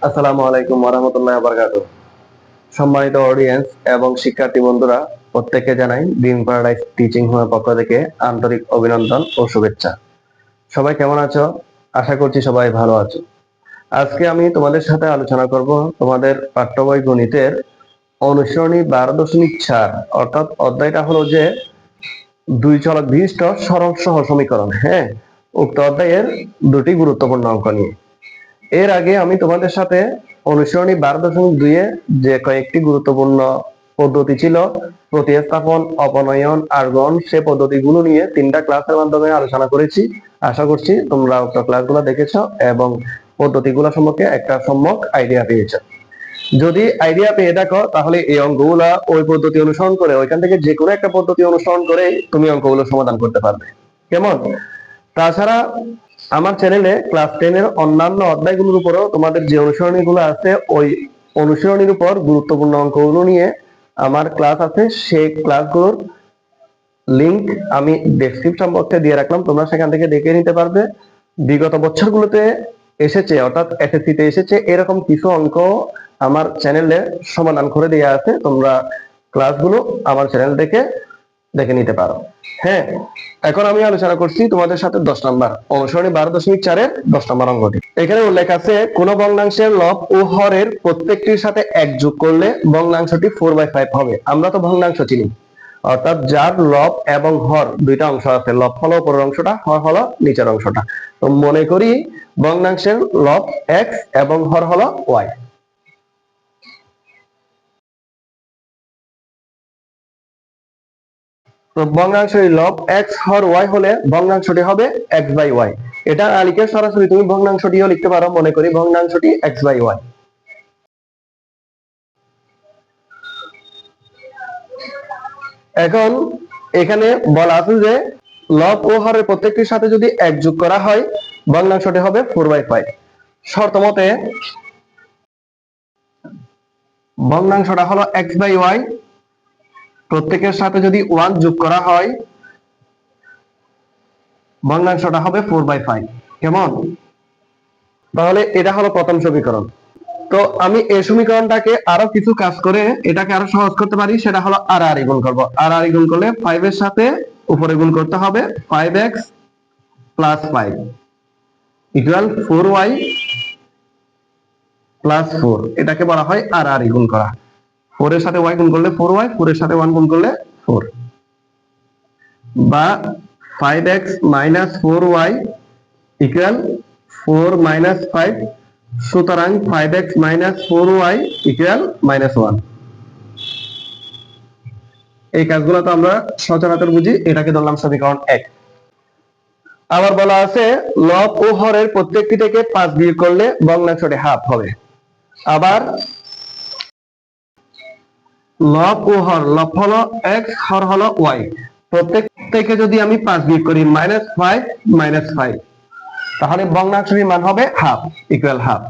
আসসালামু আলাইকুম ওয়া রাহমাতুল্লাহি ওয়া বারাকাতুহু। সম্মানিত অডিয়েন্স এবং শিক্ষার্থী বন্ধুরা, প্রত্যেককে জানাই ড্রিম প্যারাডাইস টিচিং হোমের পক্ষ থেকে আন্তরিক অভিনন্দন ও শুভেচ্ছা। সবাই কেমন আছো? আশা করছি সবাই ভালো আছো। আজকে আমি তোমাদের সাথে আলোচনা করব তোমাদের পাঠ্য বই গণিতের অনুসরণী 12.4, অর্থাৎ অধ্যায়টা হলো যে দুই চলক বিশিষ্ট সরল সহ সমীকরণ। হ্যাঁ, উক্ত অধ্যায়ের দুটি গুরুত্বপূর্ণ অঙ্ক নিয়ে। এর আগে আমি তোমাদের সাথে অনুসরণী 12.2 যে কয়েকটি গুরুত্বপূর্ণ পদ্ধতি ছিল, প্রতিস্থাপন, অপনয়ন, আর্গন, সে পদ্ধতিগুলো নিয়ে 3টা ক্লাসের মাধ্যমে আলোচনা করেছি। আশা করছি তোমরা উক্ত ক্লাসগুলো দেখেছো এবং পদ্ধতিগুলো সম্পর্কে একটা সম্যক আইডিয়া পেয়েছো। যদি আইডিয়া পেয়ে থাকো তাহলে এই অঙ্কগুলা ওই পদ্ধতি অনুসরণ করে, ওইখান থেকে যে কোনো একটা পদ্ধতি অনুসরণ করে তুমি অঙ্কগুলো সমাধান করতে পারবে। কেমন? তাছাড়া আমার চ্যানেলে ক্লাস 10 এর অন্যান্য অধ্যায়গুলোর উপরেও তোমাদের যে অনুসরণীগুলো আছে, ওই অনুসরণীর উপর গুরুত্বপূর্ণ অঙ্কগুলো নিয়ে আমার ক্লাস আছে। সেই ক্লাসগুলোর লিংক আমি ডেসক্রিপশন বক্সে দিয়ে রাখলাম, তোমরা সেখান থেকে দেখে নিতে পারবে। বিগত বছরগুলোতে এসেছে, অর্থাৎ এসএসসি তে এসেছে এরকম কিছু অঙ্ক আমার চ্যানেলে সমাধান করে দেওয়া আছে। তোমরা ক্লাসগুলো আমার চ্যানেল থেকে দেখে নিতে পারো। হ্যাঁ, এখন আমি আলোচনা করছি তোমাদের সাথে 10 নাম্বার অনুসরণী 12.4 এর 10 নাম্বার অঙ্কটি। এখানে উল্লেখ আছে কোন ভগ্নাংশের লব ও হরের প্রত্যেকটির সাথে 1 যোগ করলে ভগ্নাংশটি 4/5 হবে। আমরা তো ভগ্নাংশ চিনি, অর্থাৎ যার লব এবং হর দুইটা অংশ আছে, লব হলো উপরের অংশটা, হর হলো নিচের অংশটা। তো মনে করি ভগ্নাংশের লব x এবং হর হলো y। তো ভগ্নাংশের লব x হর y হলে ভগ্নাংশটি হবে x/y। এটা লিখে সরাসরি তুমি ভগ্নাংশটিও লিখতে পারো, মনে করি ভগ্নাংশটি x/y। এখন এখানে বলা আছে যে লব ও হরের প্রত্যেকটির সাথে যদি 1 যোগ করা হয় ভগ্নাংশটি হবে 4/5। শর্ত মতে ভগ্নাংশটা হলো x/y, প্রত্যেকের সাথে যদি 1 যোগ করা হয় ভগ্নাংশটা হবে 4/5। কেমন? তাহলে এটা হলো প্রথম সমীকরণ। তো আমি এই সমীকরণটাকে আরো কিছু কাজ করে এটাকে আরো সহজ করতে পারি, সেটা হলো আর আর গুণ করব। আর আর গুণ করলে 5 এর সাথে উপরে গুণ করতে হবে, 5x + 5 ইকুয়াল 4y + 4। এটাকে বলা হয় আর আর গুণ করা। 4 এর সাথে y গুণ করলে 4y, 4 এর সাথে 1 গুণ করলে 4, বা 5x - 4y ইকুয়াল 4 - 5। সুতরাং 5x - 4y ইকুয়াল -1। এই কাজগুলো তো আমরা সচরাচর বুঝি, এটাকে ধরলাম সমীকরণ 1। আবার বলা আছে লব ও হরের প্রত্যেকটি থেকে 5 বিয়োগ করলে ভগ্নাংশটি হাফ হবে। আবার লব ও হর, লব হলো x, হর হলো y, প্রত্যেক থেকে যদি আমি 5 বিয়োগ করি -5 - 5, তাহলে ভগ্নাংশটির মান হবে হাফ ইকুয়াল হাফ।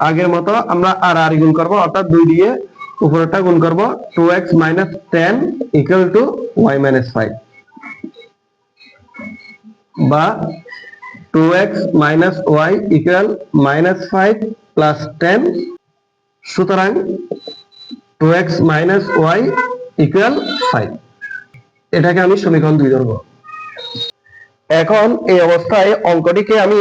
আগের মতো আমরা আর আর গুণ করব, অর্থাৎ 2 দিয়ে উপরেরটা গুণ করব, 2x - 10 ইকুয়াল টু y - 5, বা 2x - y ইকুয়াল -5 + 10। সুতরাং 2x - y ইকুয়াল 5। এটাকে আমি সমীকরণ 2 ধরব। এখন এই অবস্থায় অঙ্কটিকে আমি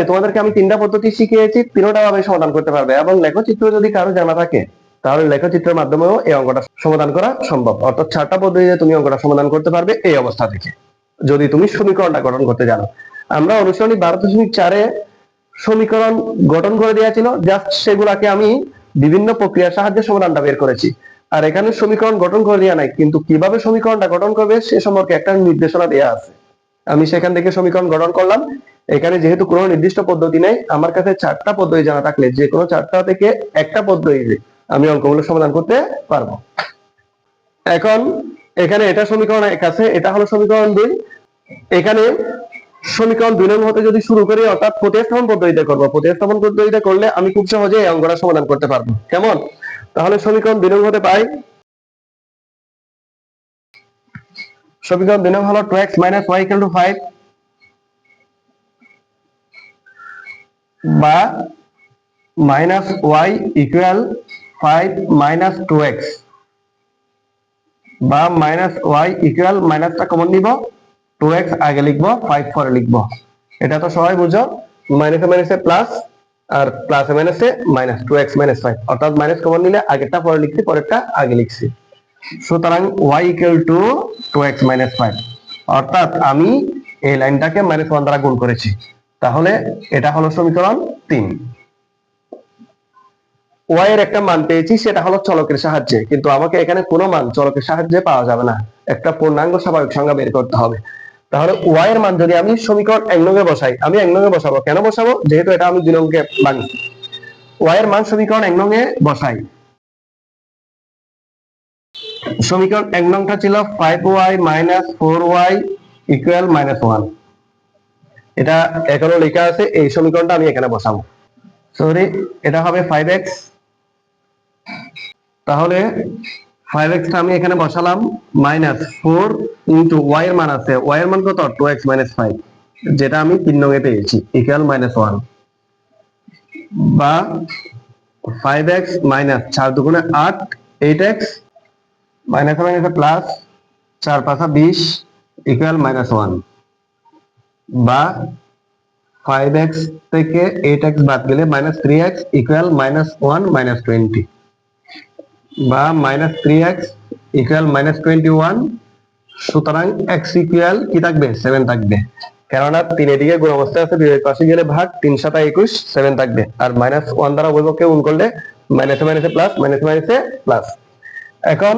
তোমাদেরকে আমি 3টা পদ্ধতি শিখিয়েছি, 3টা ভাবে সমাধান করতে পারবে। এবং লেখচিত্র যদি কারো জানা থাকে তাহলে লেখচিত্রের মাধ্যমেও এই অঙ্কটা সমাধান করা সম্ভব। অর্থাৎ 4টা পদ্ধতিতে তুমি অঙ্কটা সমাধান করতে পারবে এই অবস্থা থেকে, যদি তুমি সমীকরণটা গঠন করতে জানো। আমরা অনুসরণী 12.4 এ সমীকরণ গঠন করে দেওয়া ছিল, জাস্ট সেগুলাকে আমি বিভিন্ন প্রক্রিয়ার সাহায্যে সমাধানটা বের করেছি। আর এখানে সমীকরণ গঠন করে দেওয়া নাই, কিন্তু কিভাবে সমীকরণটা গঠন করবে সে সম্পর্কে একটা নির্দেশনা দেওয়া আছে। আমি সেখান থেকে সমীকরণ গঠন করলাম। এখানে যেহেতু কোনো নির্দিষ্ট পদ্ধতি নেই, আমার কাছে 4টা পদ্ধতি জানা থাকলে যে কোনো 4টা থেকে একটা পদ্ধতিতে আমি অঙ্কগুলো সমাধান করতে পারবো। এখন এখানে এটা সমীকরণ 1 আছে, এটা হলো সমীকরণ 2। এখানে সমীকরণ 2 নং হতে যদি শুরু করি, অর্থাৎ প্রতিস্থাপন পদ্ধতিতে করব। প্রতিস্থাপন পদ্ধতিতে করলে আমি খুব সহজে এই অঙ্কটা সমাধান করতে পারবো। কেমন? তাহলে সমীকরণ 2 নং হতে পাই, সমীকরণ 2 নং হলো 2x - y = 5, বা মাইনাস ওয়াই ইকুয়াল 5 - 2x, বা মাইনাস ওয়াই ইকুয়াল মাইনাসটা কমন নিব, 2x আগে লিখবো, 5 পরে লিখবো। এটা তো সবাই বুঝো, মাইনাসে মাইনাসে প্লাস আর প্লাসে মাইনাসে মাইনাস, 2x - 5, অর্থাৎ মাইনাস কমন নিলে আগেরটা পরে লিখছি, পরেরটা আগে লিখছি। সুতরাং y ইকুয়াল টু 2x - 5, অর্থাৎ আমি এই লাইনটাকে -1 দ্বারা গুণ করেছি। তাহলে এটা হলো সমীকরণ 3। y এর একটা মান পেয়েছি, সেটা হলো চলকের সাহায্যে, কিন্তু আমাকে এখানে কোনো মান চলকের সাহায্যে পাওয়া যাবে না, একটা পূর্ণাঙ্গ স্বাভাবিক সংখ্যা বের করতে হবে। তাহলে y এর মান যদি আমি সমীকরণ 1 নং এ বসাই, আমি 1 নং এ বসাবো, কেন বসাবো, যেহেতু এটা আমি 2 নংকে বানিয়েছি। y এর মান সমীকরণ 1 নং এ বসাই। সমীকরণ 1 নংটা ছিল 5y - 4y ইকুয়াল -1। এটা এখনো লেখা আছে, এই সমীকরণটা আমি এখানে বসাবো। সরি, এটা হবে 5x। তাহলে 5x টা আমি এখানে বসালাম, -4 ইনটু y এর মান আছে, y এর মান কত, 2x - 5, যেটা আমি 3 নং এ পেয়েছি, ইকুয়াল -1, বা 5x মাইনাস 4 দুগুণে 8, 8x মাইনাসে মাইনাসে প্লাস, 4 5 20 ইকুয়াল -1, বা 5x থেকে 8x বাদ গেলে -3x ইকুয়াল -1 -20, বা -3x ইকুয়াল -21। সুতরাং x ইকুয়াল কি থাকবে, 7 থাকবে, কেননা 3 এদিকে গুণ অবস্থায় আছে, 2 এর পাশে গেলে ভাগ, 3 7 21, 7 থাকবে। আর -1 দ্বারা উভয়পক্ষে গুণ করলে মাইনাসে মাইনাসে প্লাস, মাইনাসে মাইনাসে প্লাস। এখন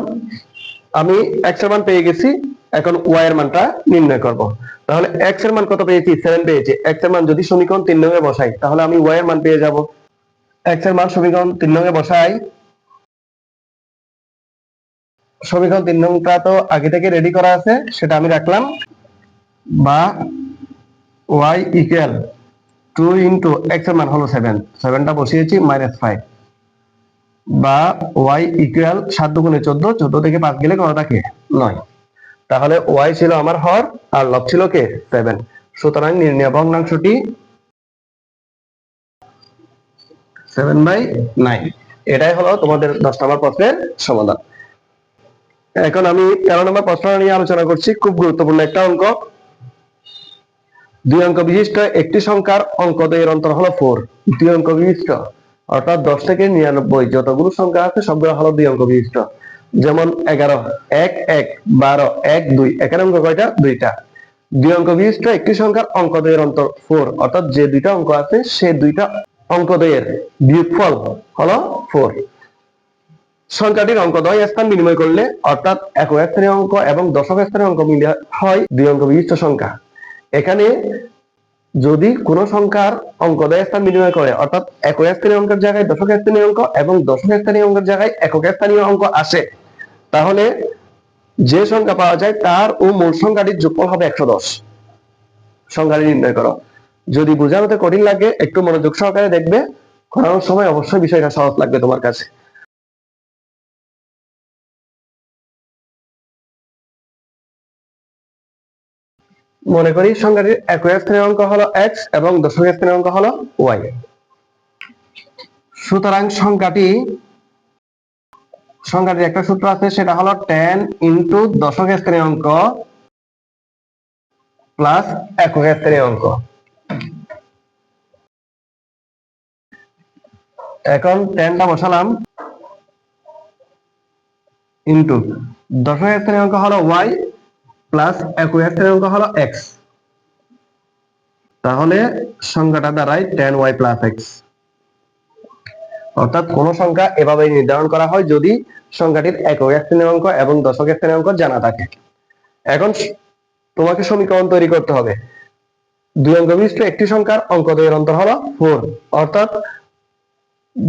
আমি x এর মান পেয়ে গেছি, এখন y এর মানটা নির্ণয় করব। তাহলে x এর মান কত পেয়েছি, 7 পেয়েছি। x এর মান যদি সমীকরণ 3 নং এ বসাই, তাহলে আমি y এর মান পেয়ে যাব। x এর মান সমীকরণ 3 নং এ বসাই। সমীকরণ 3 নংটা তো আগে থেকে রেডি করা আছে, সেটা আমি রাখলাম, বা y ইকুয়াল 2 ইনটু x এর মান হলো 7, 7টা বসিয়েছি, -5, বা y ইকুয়াল 7 দুগুণে 14, 14 থেকে 5 গেলে কত থাকে, 9। তাহলে y ছিল আমার হর, আর লব ছিল কে, 7। সুতরাং নির্ণয় ভগ্নাংশটি 7/9। এটাই হলো তোমাদের 10 নম্বর প্রশ্নের সমাধান। এখন আমি 13 নম্বর প্রশ্ন নিয়ে আলোচনা করছি, খুব গুরুত্বপূর্ণ একটা অঙ্ক। 2 অঙ্ক বিশিষ্ট একটি সংখ্যার অঙ্কদ্বয়ের অন্তর হলো 4। 2 অঙ্ক বিশিষ্ট, অর্থাৎ 10 থেকে 99 যতগুলো সংখ্যা আছে সবগুলো হলো 2 অঙ্ক বিশিষ্ট। যেমন 11, 1 1, 12, 1 2, এখানে অঙ্ক কয়টা, 2টা। 2 অঙ্ক বিশিষ্ট একটি সংখ্যার অঙ্কদ্বয়ের অন্তর 4, অর্থাৎ যে 2টা অঙ্ক আছে সে 2টা অঙ্কদ্বয়ের বিয়োগফল হলো 4। সংখ্যাটির অঙ্কদ্বয় স্থান বিনিময় করলে, অর্থাৎ একক স্থানীয় অঙ্ক এবং দশক স্থানীয় অঙ্ক মিলে হয় 2 অঙ্ক বিশিষ্ট সংখ্যা। এখানে যদি কোন সংখ্যার অঙ্কদ্বয় স্থান বিনিময় করে, অর্থাৎ একক স্থানীয় অঙ্কের জায়গায় দশক স্থানীয় অঙ্ক এবং দশক স্থানীয় অঙ্কের জায়গায় একক স্থানীয় অঙ্ক আসে, তাহলে যে সংখ্যা পাওয়া যায় তার ও মূল সংখ্যাটির যোগফল হবে 110। সংখ্যাটি নির্ণয় করো। যদি বোঝানোতে কঠিন লাগে, একটু মনোযোগ সহকারে দেখবে, করানোর সময় অবশ্যই বিষয়টা সহজ লাগবে তোমার কাছে। মনে করি সংখ্যাটির একক স্থানীয় অঙ্ক হলো x এবং দশক স্থানীয় অঙ্ক হলো y। সুতরাং সংখ্যাটির একটা সূত্র আছে, সেটা হলো 10 ইনটু দশক স্থানীয় অঙ্ক প্লাস একক স্থানীয় অঙ্ক। এখন 10টা বসালাম, ইনটু দশক স্থানীয় অঙ্ক হলো y প্লাস একক স্থানীয় অঙ্ক হলো x। তাহলে সংখ্যাটা দাঁড়ায় 10y প্লাস x। অর্থাৎ কোন সংখ্যা এভাবে নির্ধারণ করা হয় যদি সংখ্যাটির একক স্থানীয় অঙ্ক এবং দশক স্থানীয় অঙ্ক জানা থাকে। এখন তোমাকে সমীকরণ তৈরি করতে হবে। 2 অঙ্ক বিশিষ্ট একটি সংখ্যার অঙ্কদ্বয়ের অন্তর হলো 4, অর্থাৎ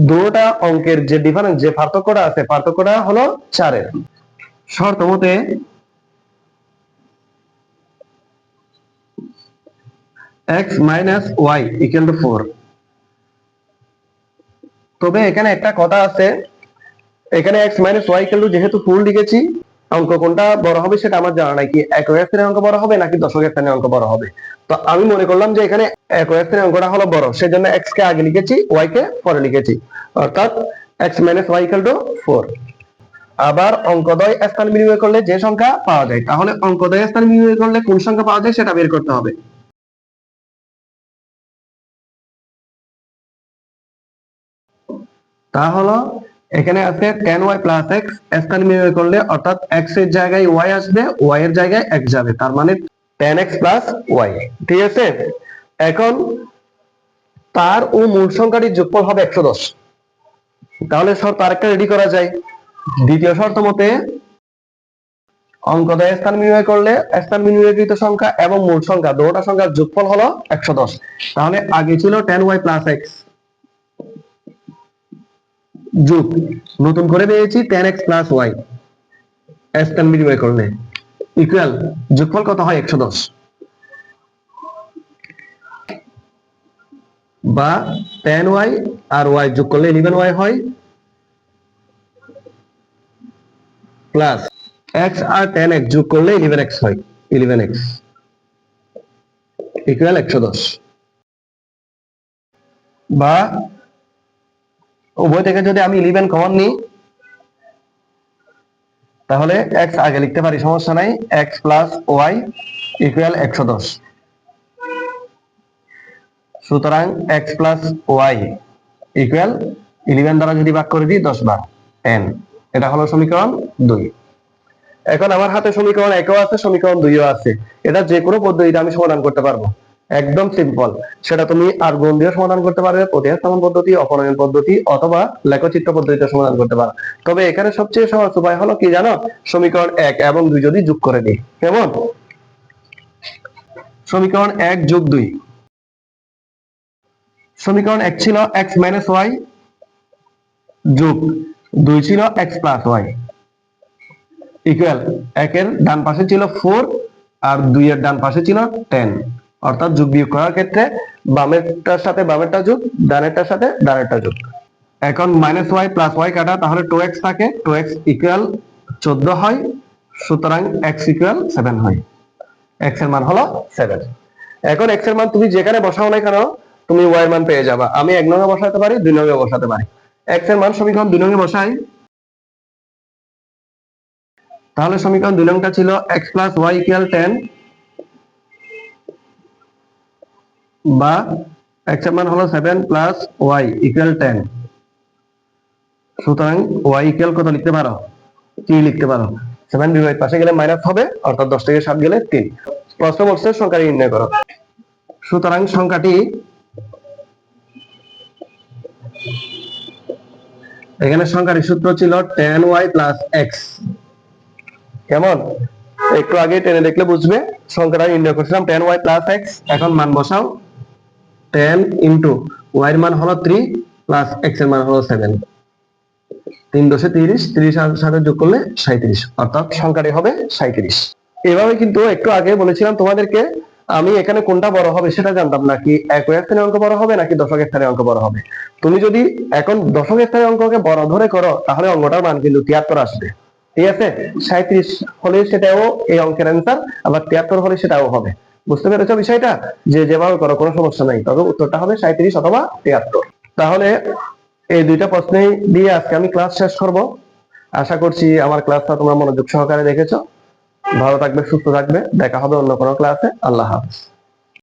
দুটো অঙ্কের যে ডিফারেন্স, যে পার্থক্যটা আছে, পার্থক্যটা হলো 4 এর। শর্ত মতে x minus y equal to 4। তবে এখানে একটা কথা আছে, এখানে x minus y equal to যেহেতু 4 লিখেছি, অঙ্ক কোনটা বড় হবে সেটা আমার জানা নাই, কি একক স্থানের অঙ্ক বড় হবে নাকি দশক স্থানের অঙ্ক বড় হবে। তো আমি মনে করলাম যে এখানে একক স্থানের অঙ্কটা হলো বড়, সেজন্য x কে আগে লিখেছি, y কে পরে লিখেছি, অর্থাৎ x - y = 4। আবার অঙ্কদ্বয় স্থান বিনিময় করলে যে সংখ্যা পাওয়া যায়, তাহলে অঙ্কদ্বয় স্থান বিনিময় করলে কোন সংখ্যা পাওয়া যায় সেটা বের করতে হবে। তা হলো এখানে আছে tan y + x, স্থান বিনিময় করলে অর্থাৎ x এর জায়গায় y আসবে, y এর জায়গায় x যাবে, তার মানে tan x + y। ঠিক আছে, এখন তার ও মূল সংখ্যাটির যোগফল হবে 110। তাহলে শর্ত আরেকটা রেডি করা যায়। দ্বিতীয় শর্ত মতে অঙ্কদ্বয় স্থান বিনিময় করলে স্থান বিনিময়কৃত সংখ্যা এবং মূল সংখ্যা দুটো সংখ্যার যোগফল হলো 110। তাহলে আগে ছিল tan y + x যোগ নতুন করে পেয়েছি tan x + y, স্থান বিনিময় করলে ইকুয়াল যোগফল কত হয় 110, বা tan y আর y যোগ করলে 11y হয়, প্লাস x আর tan x যোগ করলে 11x হয়, 11x ইকুয়াল 110। বা উভয় থেকে যদি আমি 11 কমন নিই তাহলে x আগে লিখতে পারি, সমস্যা নাই, x + y ইকুয়াল 110। সুতরাং x + y ইকুয়াল 11 দ্বারা যদি ভাগ করে দিই 10 বার 10। এটা হলো সমীকরণ 2। এখন আমার হাতে সমীকরণ 1ও আছে, সমীকরণ 2ও আছে। এটা যে কোনো পদ্ধতিতে আমি সমাধান করতে পারবো, একদম সিম্পল। সেটা তুমি আর গুণ দিয়ে সমাধান করতে পারবে, প্রতিস্থাপন পদ্ধতি, অপনয়ন পদ্ধতি, অথবা লেখচিত্র পদ্ধতিতে সমাধান করতে পারো। তবে এখানে সবচেয়ে সহজ উপায় হলো কি জানো, সমীকরণ 1 এবং 2 যদি যোগ করে দিই। কেমন? সমীকরণ 1 যোগ 2, সমীকরণ 1 ছিল x - y যোগ 2 ছিল x + y ইকুয়াল 1 এর ডান পাশে ছিল 4 আর 2 এর ডান পাশে ছিল 10, অর্থাৎ যোগ বিয়োগ করার ক্ষেত্রে বামেরটার সাথে বামেরটা যোগ, ডানেরটার সাথে ডানেরটা যোগ। এখন -y + y কাটা, তাহলে 2x থাকে, 2x ইকুয়াল 14 হয়, সুতরাং x ইকুয়াল 7 হয়, x এর মান হলো 7। এখন x এর মান তুমি যেখানে বসাও না কেন তুমি y এর মান পেয়ে যাবা। আমি 1 নং এ বসাতে পারি, 2 নং এ বসাতে পারি। x এর মান সমীকরণ 2 নং এ বসাই, তাহলে সমীকরণ 2 নংটা ছিল x + y = 10, বা x এর মান হলো 7 + y = 10। সুতরাং y ইকুয়াল কত লিখতে পারো? 3 লিখতে পারো। 7 বিপরীত পাশে গেলে মাইনাস হবে, অর্থাৎ 10 থেকে 7 গেলে 3। প্রশ্ন বলছে সংখ্যাটি নির্ণয় করো। সুতরাং সংখ্যাটি এখানে সংখ্যাটির সূত্র ছিল tan y + x। কেমন? একটু আগে টেনে দেখলে বুঝবে, সংখ্যাটা নির্ণয় করছিলাম tan y + x। এখন মান বসাও, 10 * y এর মান হলো 3 প্লাস x এর মান হলো 7, 3 × 30, 30 এর সাথে যোগ করলে 37, অর্থাৎ সংখ্যাটি হবে 37। এভাবে কিন্তু একটু আগে বলেছিলাম তোমাদেরকে, আমি এখানে কোনটা বড় হবে সেটা জানতাম না, কি একক স্থানের অঙ্ক বড় হবে নাকি দশক স্থানের অঙ্ক বড় হবে। তুমি যদি এখন দশক স্থানের অঙ্ককে বড় ধরে করো তাহলে অঙ্কটার মান কিন্তু 73 আসবে। ঠিক আছে, 37 হলে সেটাও এই অঙ্কের অ্যান্সার, আবার 73 হলে সেটাও হবে। বুঝতে পেরেছো বিষয়টা? যে যেভাবে করো কোনো সমস্যা নাই, তবে উত্তরটা হবে 37 অথবা 73। তাহলে এই দুইটা প্রশ্নই দিয়ে আজকে আমি ক্লাস শেষ করব। আশা করছি আমার ক্লাসটা তোমরা মনোযোগ সহকারে দেখেছো। ভালো থাকবে, সুস্থ থাকবে, দেখা হবে অন্য কোনো ক্লাসে। আল্লাহ হাফেজ।